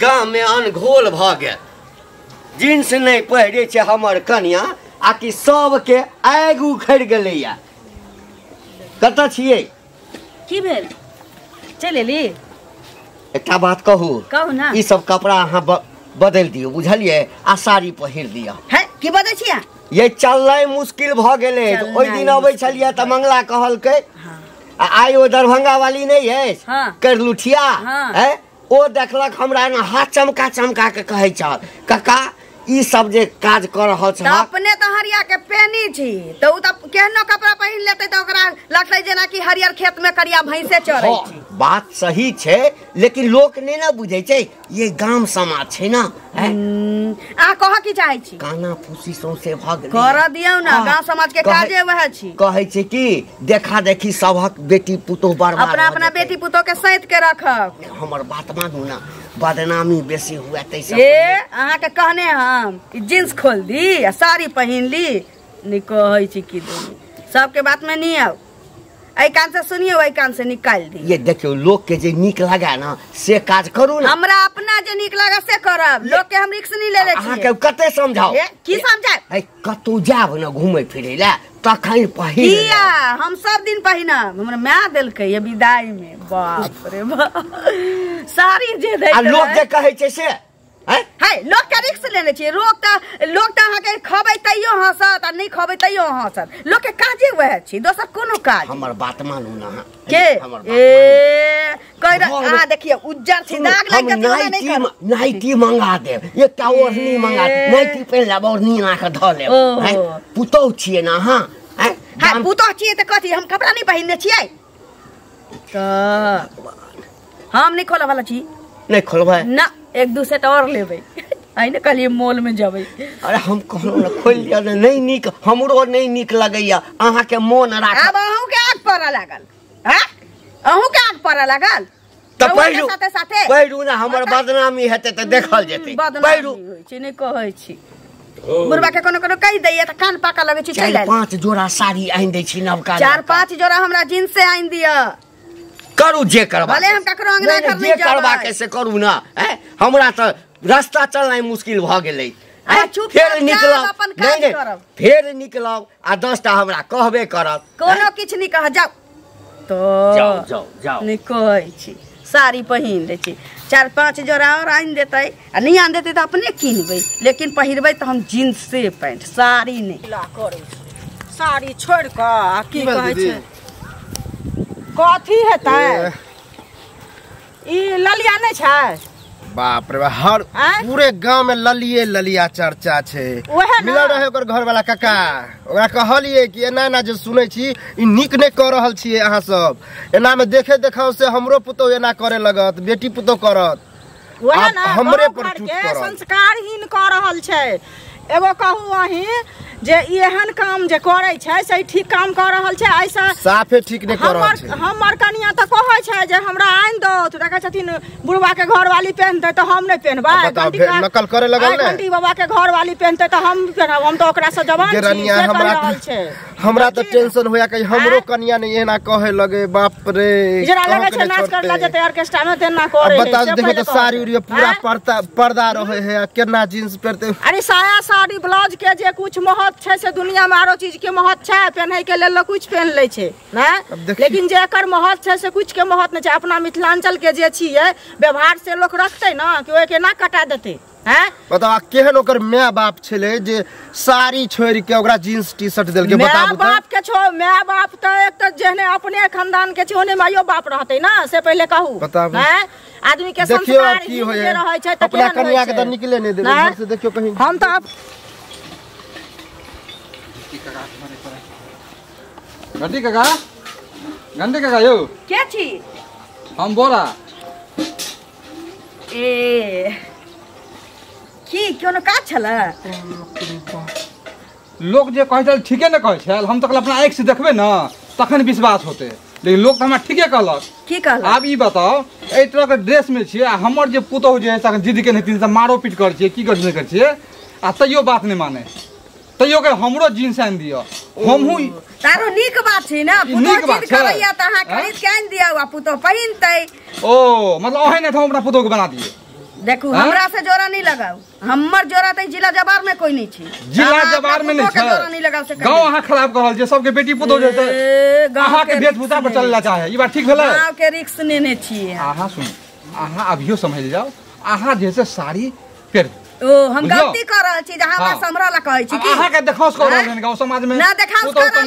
गाम में अनघोल भ गेल। जींस नहीं पहिरे छे हमर कन्या आकि सबके आगि उखड़ि गेलैया। कतऽ छियै? की भेल? चल एली? एकटा बात कहू ना। ई सब कपड़ा अहाँ बदल दियो, बुझलियै? आ साड़ी पहिर दियो। है की बदै छियै? ये चलनाइ मुश्किल भ गेलै। ओइ दिन अबै छलियै त मंगला कहलकै आइ ओ दरभंगा वाली नहीं है करलुठिया है, ओ देखलक हमरा ना हाथ चमका चमका के कहै छल काका ई सब जे काज कर रहल छ अपने त हरिया के पेनी छी त उ त केहनो कपड़ा पहिन लेतै त ओकरा लगतै जेना कि हरियर खेत में करिया भैंसे चरै छी। बात सही छे लेकिन लोक ने ना बुझै छे, ये गाम समाज छे ना। आ कह की चाहै छी? काना फूसी सौसे भ गेलै। कर दियौ ना, गांव समाज के काजे वह छी। कहै छे कि देखा देखी सबहक बेटी पुतोह बर्बाद। अपना अपना बेटी पुतोह के सैत के रखब। हमर बात मानू ना, बदनामी बेसी हुआ तैसे। ए अहाँ के कहने हम जींस खोल दी आ साड़ी पहन ली, नहीं कहै छी कि सबके बात में नहीं आओ। आई कान से सुनिए, वही कान से निकाल दी। ये देखियो लोग के जे निक लगा ना से काज करू ना। हमरा अपना जे निक लगा से करब, लोग के हम रिक्स नहीं ले ले छी। अहाँ के कते समझाओ? की समझाए? आई कतौ जाब ना घूमे फिरे ला तखन पहिर। किया हम सब दिन पहिनब? हमरा मां देलकै ये विदाई में। बाप रे बाप साड़ी जे दे आ लोग जे कहै छै से है लोग के रिक्स लेने छी। लोग त अहाँ के खबै तैयो हंसत आ नहीं खबै तैयो हंसत। लोग के काजे वह छी, दोसर कोनो काज। हमर बात मानू ना के ए कह आ देखिए उज्जर छी दाग लाग के नहीं कर। नाइटी मंगा दे, एकटा ओढ़नी मंगा दे, नाइटी पहन ले ओढ़नी आंख ध ले। पुतौ छिए ना हां हां पुतौ छिए त कथि हम कपड़ा नहीं पहिनने छियै? त हम नहीं खोला वाला छी। नहीं खोलबै ना, एक दू सेट और लेबै। आई ने कहलिए मॉल में जबै। अरे हम कहलो ना खोल दिया ना, नहीं निक हमरो नहीं निक लगैया। अहाँ के मोन राख। अब अहू के आग पड़े लागल हैं? अहू के आग पड़े लागल त पहिरू ना, हमर बदनामी हेतै त देखल जेतै। पहिरू छी नहीं कहै छी। बुढ़बा के कोनो कोनो कहि दैया त कान पाका लगे छी। चल 4-5 जोड़ा साड़ी आइन दै छी नवका। 4-5 जोड़ा हमरा जींस से आइन दिया। करू जे करबा, भले हम ककरो अंगना घर नहीं जे करबा कैसे करू ना। हमरा त रास्ता चलनाइ मुश्किल भ गेलै। फेर निकलब नहीं फेर निकलब आ 10टा हमरा कहबे करत। कोनो किछ नहीं कह जाओ तो जाओ जाओ जाओ नहीं कहै छी। साड़ी पहिन ले छी, 4-5 जोड़ा और आइन देतै आ नहीं आन देतै त अपने किनबै, लेकिन पहिरबै त हम जींस से पैंट साड़ी नहीं ला करै। साड़ी छोड़ क आ की कहै छै कथी हेतै? ई ललिया नहीं छै? बाप रे हर पूरे गांव में ललिए ललिया चर्चा छे। मिलल रहे ओकर घर वाला काका, ओकरा कहलिए कि एना एना जे सुनै छी ई निक नहीं कर रहल छिए अहाँ सब। एना में देखे देखाव से हमरो पुतो एना करे लगत, बेटी पुतो करत। ओहे ना हमरे पर चूट के करत। संस्कारहीन कर रहल छै। एगो कहू अही जे एहन काम जे करे छै से ठीक काम कर रहल छै? ऐसा साफे ठीक नहीं कर रहल छै। हमर कनिया त कहै छै जे हमरा आइन दो, तो देखै छथिन बुढ़वा के घर वाली पहनते त हम नहीं पहनबै। बताओ नकल करे लगल ने। घंटी बाबा के घर वाली पहनते त हम पहनब? हम त ओकरा से जवान छी। हमरा त टेंशन होया कि हमरो कनिया ने एना कहे लगे। बाप रे जरा लगे छै नाच करला जते ऑर्केस्ट्रा में तेना करे। बताओ देखो त साड़ी उड़ी पूरा पर्दा रहे है, केना जींस पहनते। अरे साया साड़ी ब्लाउज के जे कुछ महत्व छै से दुनिया में आरो चीज के महत्व छै। पहनै के लेल कुछ पहन ले छै ना, लेकिन जे एकर महत्व छै से कुछ के महत्व नहीं छै। अपना मिथिलांचल के जे छिए व्यवहार से लोग रखते ना कि ओए के ना कटा देते हैं। बताओ केहन ओकर माय बाप छले जे साड़ी छोड़ के ओकरा जींस टी शर्ट देल के। बताबू माय बाप के छो, माय बाप त एक त जेहने अपने खानदान के छै ओने मायो बाप रहते ना, से पहले कहू हैं। आदमी के संस्कार ही जे रहै छै त अपना कन्या के त निकले नहीं देबे घर से। देखियो कहीं हम त गंदी काका, गंदी काका यो के छी? हम बोला ए की कोनो काज छला? लोग जे कहै छल ठीके न कहै छल। हम त अपना आँख से देखबे न तखन विश्वास होते, लेकिन लोग त हमरा ठीके कहलक। की कहलक? आब ई बताओ ए तरह के ड्रेस में छिए, हमर जे पुतोह जे है जिद के नहीं से मारो पीट कर छिए, की कर नहीं कर छिए, आ तैयो बात नहीं माने। तैयो के हमरो जींस आइन दियो। हमहू तारो नीक बात छै ना, पुतो जिद करैया त अहाँ खरीद के आइन दियौ आ पुतो पहिनतै। ओ मतलब ओहे ने हमरा पुतो के बना दिए। देखू हमरा से जोरा नहीं लगाओ, हमर जोरा त जिला जबार में कोई नहीं छी। जिला जबार में नहीं छै, जोरा नहीं लगाओ से गांव अहाँ खराब कहल जे सबके बेटी पुतौ जे अहाँ के वेशभूषा पर चलला चाहे, ई बात ठीक भेलै? गांव के रिक्स नेने छी। अहाँ सुन, अहाँ अभियो समझ जाओ, अहाँ जैसे साड़ी पेर ओ हम गलती कर रहल छी, जहां हमरा समरा ला कहै छी कि अहाँ के देखाउस कर रहल गांव समाज में ना देखाउस कर रहल,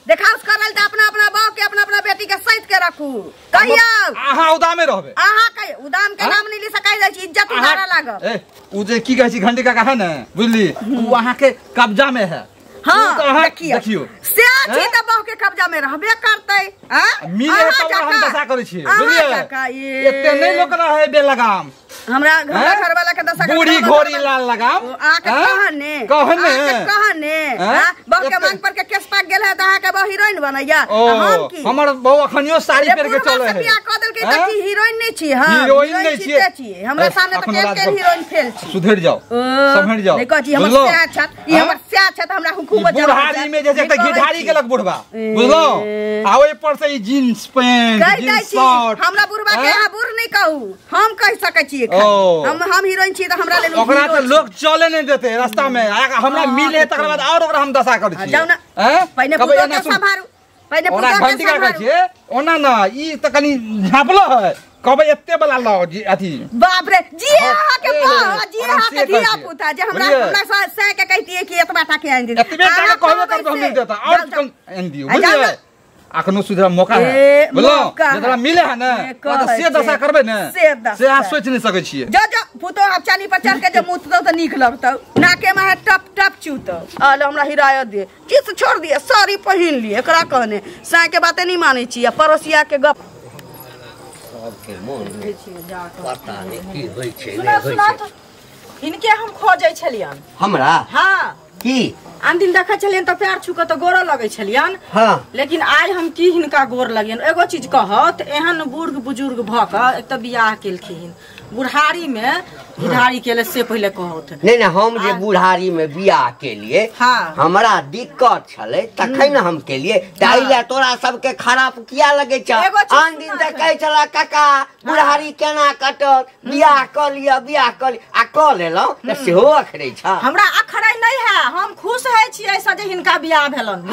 देखाउस कर रहल त अपना अपना बाप के अपना अपना बेटी के सहित के रखू। कहिया अहाँ उदामे रहबे, अहाँ कहि उदाम के नाम नहीं ले सकै जाइ छी, इज्जत उतारा लागब। ए उ जे की कहै छी घंटी का है ना, बुझली उ अहाँ के कब्जा में है। हां देखियो से छी त बाह के कब्जा में रहबे करतै। हां मिले त हम दशा करै छी, बुझलिए? एते नहीं लोक रहे बेलगाम, हमरा घर वाला के दशा बूढ़ी घोड़ी लाल लगाम आके कहने बहु के मांग पर के केस पाक गेल है त आहा के बहु हीरोइन बनैया। हम की हमर बहु अखनियो साड़ी पेर के चले है, बियाह क देल के त की हीरोइन नहीं छी। हां हीरोइन नहीं छी, हमरा सामने त के हीरोइन फेल छी। सुधर जाओ, समझ जाओ। देखो जी हमर स्या छत, ई हमर स्या छत, हमरा खूब बुढ़ारी में जैसे त घिढारी के लग बुढ़वा, बुझलो? आ ओइ पर से जींस पैंट जींस शर्ट, हमरा बुढ़वा के यहां बुढ़ नहीं कहू, हम कह सकै छी। हम हीरोइन छी त हमरा ले ओकरा त लोग चले नहीं देते रास्ता में, हमरा मिले तकर बाद और ओकरा हम दशा करै छी। जाउ ना पहिने पुतो के संभारू, पहिने पुतो के घंटी का कहै छी ओना ना, ई त कनी झापलो है, कहबै एते बला लाओ जी अथी। बाप रे जी अहाँ के जी अहाँ के धिया पुता जे हमरा से के कहतिए कि एतबा टाके आइन दे, एतबे टाके कहबे करब हम नहीं देता, और कम आइन दियो, बुझलिए? अखनो सुधरा मौका है, बोलो जेतरा मिले है ना त से दशा करबे ना, से आ सोच नहीं सकै छियै। जो जो पुतो अब चानी पर चढ़ के जे मुततो त नीक लगतौ, नाके में है टप टप चूतो। आले हमरा हिराया दे, किस छोड़ दिए, साड़ी पहिन लिए, एकरा कहने साय के बातें नहीं मानै छी, पड़ोसिया के गप सबके मोन में पता नहीं की होय छै नै होय छै। इनके हम खोजै छलियन हमरा। हां की आन दिन देखै छलियन त पैर छू के त गोर लगै छलियन। हां लेकिन आइ हम की हिनका गोर लगियन। एगो चीज कहत, एहन बूढ़ बुजुर्ग भ क एक त बियाह केलखिन, बुढ़ारी में बुढ़ारी केले से पहले कहत नहीं ना, हम जे बुढ़ारी में बियाह के लिए हमरा दिक्कत छले तखन हम के लिए ताइला तोरा सबके खराब किया लगे छ। आन दिन त कहै छला काका बुढ़ारी केना कटत, बियाह क लिया बियाह क लिया, आ क लेलौ त सेहो अखरै छ। हमरा अखरै नहीं है, हम खुश है छी ऐसा जे हिनका बियाह भेलन,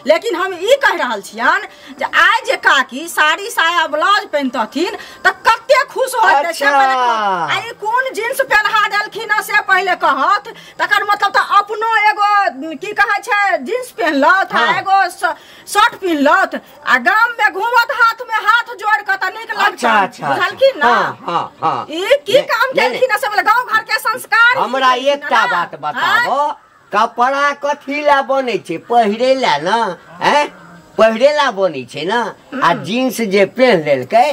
लेकिन हम ई कह रहल छियन जे आइ जे काकी साड़ी साया ब्लाउज पहिनतथिन त कते खुश होत से पहले आई कोन जींस पहना देलखिन से पहले कहत, तकर मतलब त अपनो एगो की कहै छै जींस पहनलत, एगो शर्ट पहनलत, आ गाम में घूमत हाथ में हाथ जोड़ के त नीक लगछ। बुझलखिन ना? हां हां ई की काम केलखिन से गांव घर के संस्कार। हमरा एकटा बात बताबो, कपड़ा कथी ला बनै छै? पहिरे ला ना, हैं पहिरे ला बनै छै ना। आ जींस जे पहन लेलकै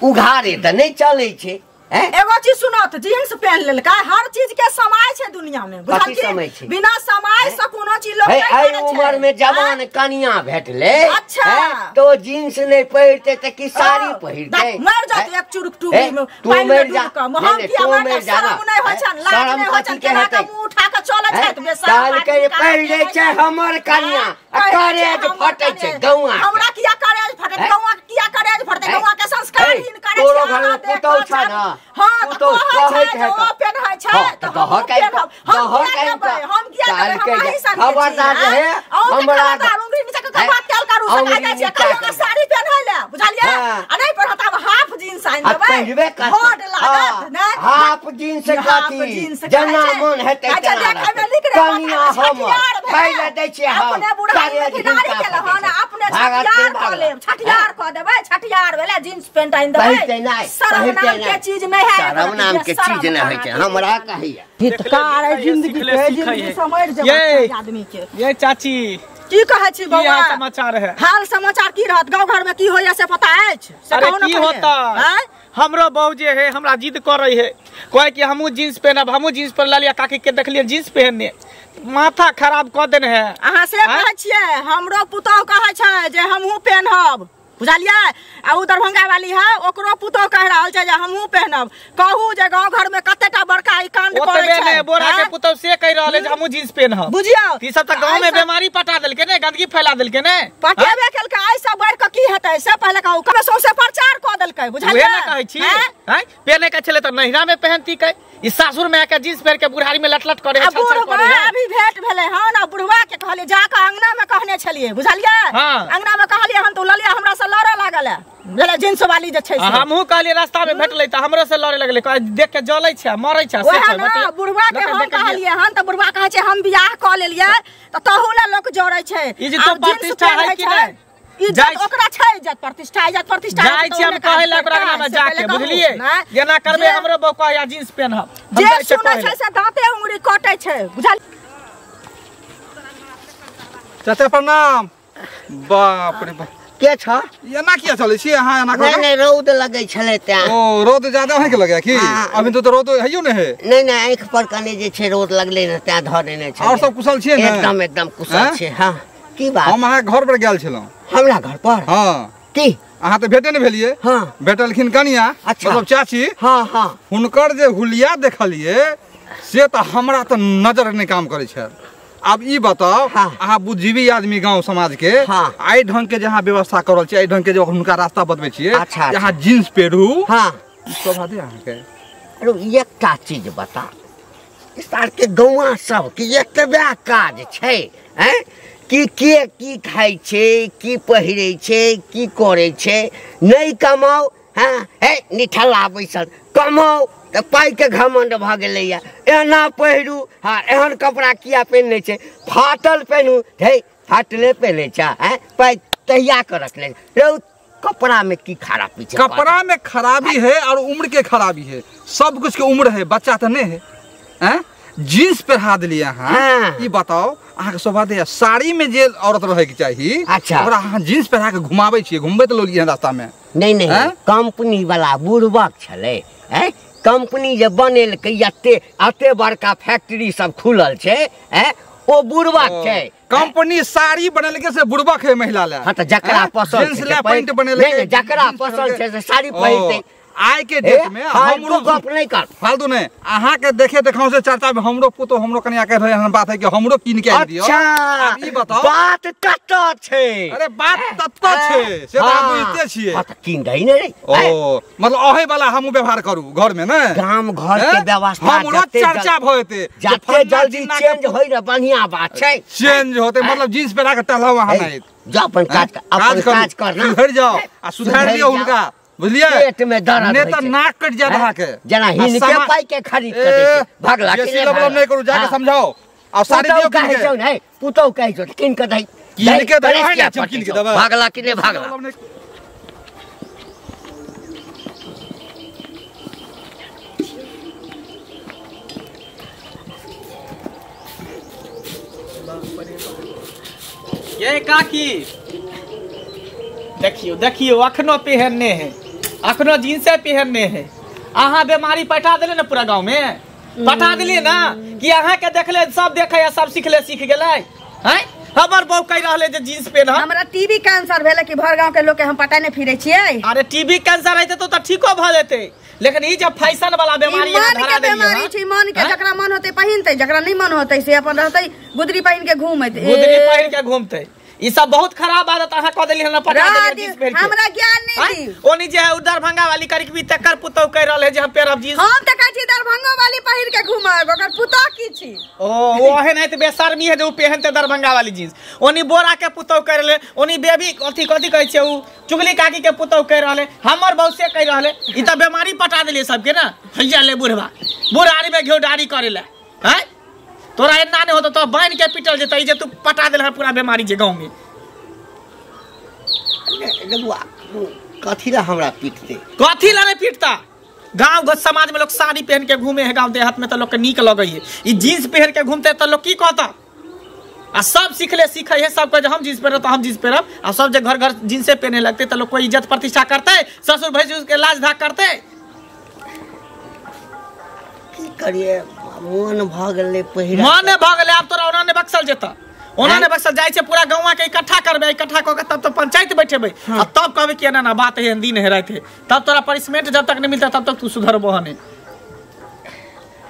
उघारे त नहीं चलै छै। एगो चीज सुनत, जींस पहन लेलका, हर चीज के समय छै दुनिया में, बुझलखिन? बिना समय से कोनो चीज लोग नहीं करे छै। उम्र में जवान कनिया भेटले, अच्छा तो जींस नहीं पहिरते त की साड़ी पहिरते? मर जात एक चुरुक टूबी में पानी में डूब के हम की हमारे शर्म नहीं होय छन, लाज नहीं होय छन, केना के मुंह उठा के चले छै त बेशरम साल के पहिरे छै हमर कनिया, करेज फटै छै गौआ। हमरा किया करेज फटै? गौआ किया करेज फटै? गौआ के संस्कार हीन करे छै। तोरो घर में पुतौ छ ना, हां तो कहै छै ओ पेन है छै त हम हम किया करबै? खबरदार है हमरा उंगली नीचे के बात क्या करू? सका छै कहियो साड़ी पहनै ले, बुझलिए? आ नहीं पर हता हाफ जींस आइन देबै, होड लागत ना, हाफ जींस कथी जना मन हेतै अच्छा देखै में लिख रे कनिया हम पहिले दै छै हम अपने बुढ़ा के नारी के लहन अपने छठियार क लेब, छठियार क देबै, छठियार भेले जींस पैंट आइन देबै। शर्म नाम के चीज नहीं है, शर्म नाम के चीज नहीं है के हमरा कहिया हितकार है जिंदगी के, जिंदगी समझ जब आदमी के। ये चाची की कहै छी बौआ? हाल समाचार है? हाल समाचार की रहत? गांव घर में की होया से पता अछि? अरे की होता? हमरो बहू जे है हमरा जिद कर रही है, कोई कि हमहू जींस पहनब, हमहू जींस पहन लिया, काकी के देखलिए जींस पहनने, माथा खराब क देने है। अहाँ से कहै छियै, हमरो पुतौह कहै छै जे हमहू पहनब, बुझलिए? आ उ दरभंगा वाली है, ओकरो पुतौह कह रहल छै जे हमहू पहनब। कहू जे गांव घर में कतेटा बड़का ई कांड डिमांड करे छै ने बोरा के पुतौ से कह रहले जे हमहु जींस पहनब बुझियो ई सब त गांव में बीमारी पटा देलके ने गंदगी फैला देलके ने पटेबे केलकै आई सब बढ़ के की हेतै से पहले कहू कबे सौसे प्रचार क देलकै बुझलियै ओहे ना कहै छी हैं पहने के छले त नहिरा में पहनती कै ई सासुर में आके जींस पहन के बुढ़ारी में लटलट करे है छल करे है अभी भेंट भेले हां ना बुढ़वा के कहले जाके अंगना में कहने छलिए बुझलियै अंगना में कहलिए हम तो ललिया हमरा से लड़े लागल है भेले जींस वाली जे छै हमहु कहलिए रास्ता में भेटले त हमरो से लड़े लगले देख के जलै छै मरै छै से छै बुढ़वा के हम कहलिए हन त बुढ़वा कहै छै हम बियाह क लेलिए त तहु ले लोक जोड़ै छै ई जे तो प्रतिष्ठा है कि नै इज्जत ओकरा छै इज्जत प्रतिष्ठा जाय छी हम कहै ला ओकरा अंगना में जाके बुझलिए जेना करबे हमरो बौ कहया जींस पहनब जे सुनै छै से दांते उंगली कटै छै बुझल चाचा प्रणाम बाप रे बाप के छ एना किया चलै छी अहाँ एना नहीं नहीं रौद लगै छले त ओ रौद ज्यादा है के लगे की अभी तो रौद हइयो ने है नहीं नहीं आंख पर कने जे छै रौद लगले न त ध देने छै और सब कुशल छियै ने एकदम कुशल छै हां की बात हम अहाँ घर पर गेल छलौ हमरा घर पर हां की अहाँ तो भेटे ने भेलिए हां भेटलखिन कनिया मतलब चाची हां हां हुनकर जे हुलिया देखलिए से तो हमरा तो नजर नहीं काम करे छै अब ई बताओ अहाँ बुद्धिजीवी आदमी गांव समाज के आई ढंग के जहां व्यवस्था करल छै आई ढंग के जो हुनका रास्ता बतबै छियै जहां जींस पहिरू हां शोभा दे अहाँ के अरे एकटा चीज बता इस के गौवा सब के एतबे काज छै हैं की खाइ छै की पहिरै छै की करै छै नहीं कमाओ हां हे निठल्ला बैसल कमाओ त पाई के घमंड भ गेलै या एना पहिरू हां एहन कपड़ा किया पहिनै छै फाटल पहिनू हे फाटले पहिनै छै हैं पाई तहिया के रखले रे कपड़ा में की खराबी छै कपड़ा में खराबी है और उम्र के खराबी है सब कुछ के उम्र है बच्चा त नहीं है हैं जींस पहना दिलिए अहाँ ई बताओ अहाँ के शोभा दे साड़ी में जे औरत रहे के चाहिए ओकरा अहाँ जींस पहना के घुमाबै छियै घुमबै त लोलिए रास्ता में नहीं कंपनी वाला बुढ़बक छले हैं कंपनी जे बनेल के अते बड़का फैक्ट्री सब खुलल छै हैं ओ बुढ़बक छै कंपनी साड़ी बनेल के से बुढ़बक है महिला ले हां त जकरा पसंद जींस ले पैंट बनेल के जकरा पसंद छै से साड़ी पहिरते आज के डेट में हमरो गप नहीं कर फालतू नहीं अहाँ के देखे देखाओ से चर्चा में हमरो पुतो हमरो कन्या कह रहे बात है कि हमरो किन के दियो अब ई बताओ बात तत्त छै अरे बात तत्त छै से त बुझते छियै हां त किन दई नै ओ मतलब ओहे वाला हमहु व्यवहार करू घर में ना गांव घर के व्यवस्था हमरो चर्चा भइते जते जल्दी चेंज होई रे बढ़िया बात छै चेंज होते मतलब जींस पहना के टहलाओ अहाँ नहीं जा अपन काज करना सुधर जाओ आ सुधार दियो उनका बुझलिए पेट में दर्द ने त नाक कट जात अहाँ के जना हिन के पाई के खरीद कर दे भागला के नहीं करू जाके समझाओ आ साड़ी दियो किन के नहीं पुतो कहि जो किन के दई किन के दई है ना किन के दबा भागला कि नहीं भागला ये काकी देखियो देखियो अखनो पहनने है अखनो जींसे पहनने है अहाँ बीमारी पटा दिले ना पूरा गांव में पटा दिले ना कि अहाँ के देखले सब देखे सब सिखले सीख गेले हैं हमर बहू कह रहले जे जींस पहन हमरा टीबी कैंसर भेले कि भर गांव के लोग के हम पटा नहीं फिरे छियै अरे टीबी कैंसर रहते तो ठीको भ जेते लेकिन ई जब फैशन वाला बीमारी धरा देलिए बीमारी छी मन के जकरा मन होते पहिनते जकरा नहीं मन होते से अपन रहते गुदरी पहिन के घूमते गुदरी पहिन के घूमते ई सब बहुत खराब आदत अहाँ कह देली हमरा पटा देली जींस पहन के हमरा ज्ञान नहीं दी ओनी जे दरभंगा वाली करी भी तकर पुतौ कह रहले जे हम पेरब जींस हम त कहै छी दरभंगा वाली पहिर के घुमाब ओकर पुतौ की छी ओ ओहे नहीं त बेशर्मी है जे उ पहनते दरभंगा वाली जींस ओनी बोरा के पुतौ कह रहले ओनी बेबी कथि कहै छै उ चुगली काकी के पुतौ कह रहले हमर बहू से कह रहले ई त बीमारी पटा देली सबके ना हैया ले बुढ़वा बुढ़ारी में घेउ डारी करे ले हैं तोरा एना नहीं होतो तो बांध के पिटल जेतै जे तू पटा देल पूरा बीमारी जे गांव में कथी ला हमरा पीटते कथी ला नहीं पीटता गांव समाज में लोग साड़ी पहन के घूमे है गांव देहात में तो लोग के नीक लगे है ई जींस पहन के घूमते तो लोग की कहता आ सब सीखले सीखे है सब कहे हम जींस पहनब तो हम जींस पहनब आ सब जे घर घर जींसे पहने लगते तो लोग कोई इज्जत प्रतिष्ठा करते ससुर भैंसुर के लाज धाक करते की करिए मन भ गेले पहिरा मन भ गेले अब तोरा ओना ने बक्सल जेता ओना ने बक्सल जाय छै पूरा गांव के इकट्ठा करबे इकट्ठा क के तब तो पंचायत बैठेबे आ तब कहबे कि ना बात है दिन है रात है तब तोरा पनिशमेंट जब तक नहीं मिलता तब तक तू सुधरबो हने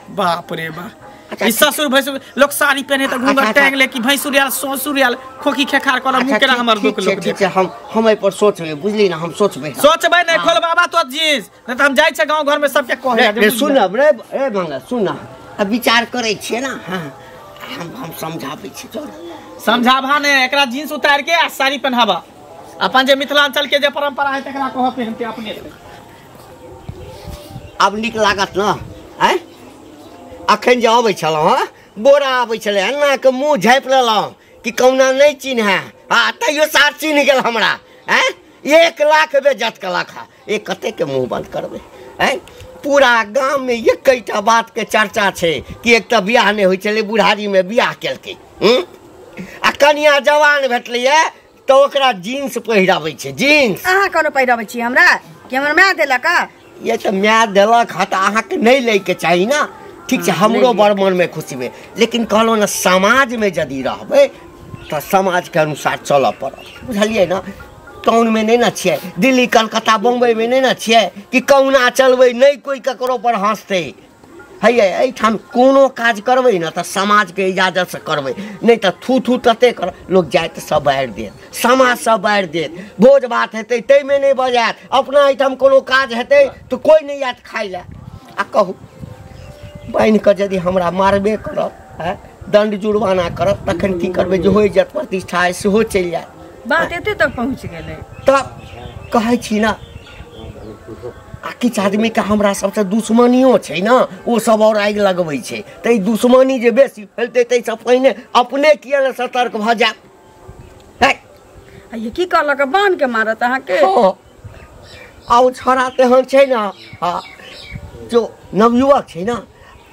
बाप रे बाप ई ससुर भैसुर लोग साड़ी पहने त घूंघट टांग ले कि भैसुर याल ससुर याल खोखी खेखार कर मुंह के हमर दुख लोग ठीक है हम ए पर सोचबे बुझली ना हम सोचबे नहीं खोल बाबा तो जींस नहीं त हम जाय छै गांव घर में सबके कहे सुन रे ए मंगा सुन अब विचार करे छिए ना हां हम समझाबै छी समझाभा ने एकरा जींस उतार के आ साड़ी पहनाबा अपन जे मिथिलांचल के जे परंपरा है तकरा कह पहनते अपने अब निक लागत ना हैं अखन जे आबै छलौ हां बोरा आबै छले अन्ना के मुंह झाँप लेलौ कि कौना नहीं चिन्ह है हां तइयो सार चिन्ह गेल हमरा हैं 1 लाख बेइज्जत कलक ए कते के मुंह बंद करबे हैं पूरा गांव में ये कईटा बात के चर्चा छे कि एक त बियाह नहीं होय छले बुढ़ारी में बियाह केलके आ कनिया जवान भेटलिए तो ओकरा जीन्स पहिराबै छे जीन्स अहाँ कोनो पहिराबै छी हमरा कि हमर माय देलक ये तो माय देलक ह त अहाँ के नहीं ले के चाहिए ना ठीक है हमरो बड़ मन में खुशी में लेकिन कहलो ना समाज में यदि रहबे तो समाज के अनुसार चल पड़त बुझलिए ना टाउन में नहीं ना छिए दिल्ली कलकत्ता बम्बई में नहीं ना छिए कि कौना चलबे नहीं कोई ककरो पर हंसते है एठाम कोनो काज करबे ना तो समाज के इजाजत से करबे नहीं तो थू थू तते कर लोग जाए तो सब बाढ़ देत समाज सब बाढ़ देत भोज भात हेतै तै में नहीं बजात अपना एठाम कोनो काज हेतै तो कोई नहीं आत खाइ ले आ कहू बहन के यदि हमरा मारबे करत है दंड जुर्माना करत तखन की करबे जो होय जत प्रतिष्ठा है सेहो चल जाए बात एते तक पहुंच गेलै तब कहै छी ना आ किछ आदमी के हमरा सबसे दुश्मनियो छै ना ओ सब और आगि लगबै छै त ई दुश्मनी जे बेसी फैलतै तै से पहिने अपने किया न सतर्क भ जाब है ये की कहलक बांध के मारत अहाँ के आउ छोरा तेहन छै ना जो नवयुवक छै ना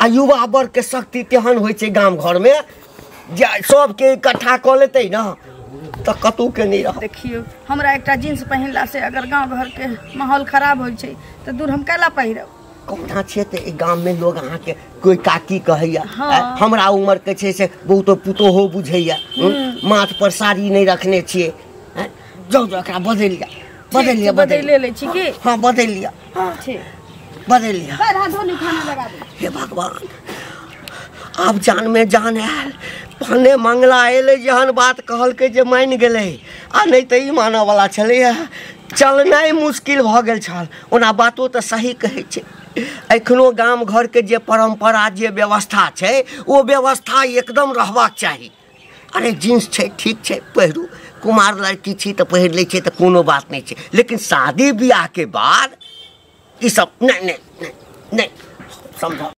आ युवा वर्ग के शक्ति तेहन होइ छै गाम घर में जे सबके इकट्ठा क लेतै ना तो कतू के नहीं रह देखियो हमरा एकटा जींस पहिनला से अगर गांव घर के माहौल खराब होय छै तो दूर हम काला पहिरब कोना छै ते गाम में लोग अहाँ के कोई काकी कहैया हमरा उम्र के छै से बहुत पुतो हो बुझैया माथ पर साड़ी नहीं रखने छिए जाओ एकरा बदल ले छी की हां बदल लिया ठीक बदल लिया पर हाथ धोने खाना लगा दे हे भगवान अब जान में जान आयल भने मंगला एले जहन बात कहल के जे मान गेले आ नहीं तो ई मानव वाला छले चलनाई मुश्किल भ गेल छल ओना बातो तो सही कहै छै एखनो गाम घर के जे परंपरा जे व्यवस्था छै ओ व्यवस्था एकदम रहबाक चाही अरे जींस छै ठीक छै पहिरू कुमार लड़की छी तो पहिर ले छै तो कोनो बात नहीं छै लेकिन शादी ब्याह के बाद ई सब नहीं समझो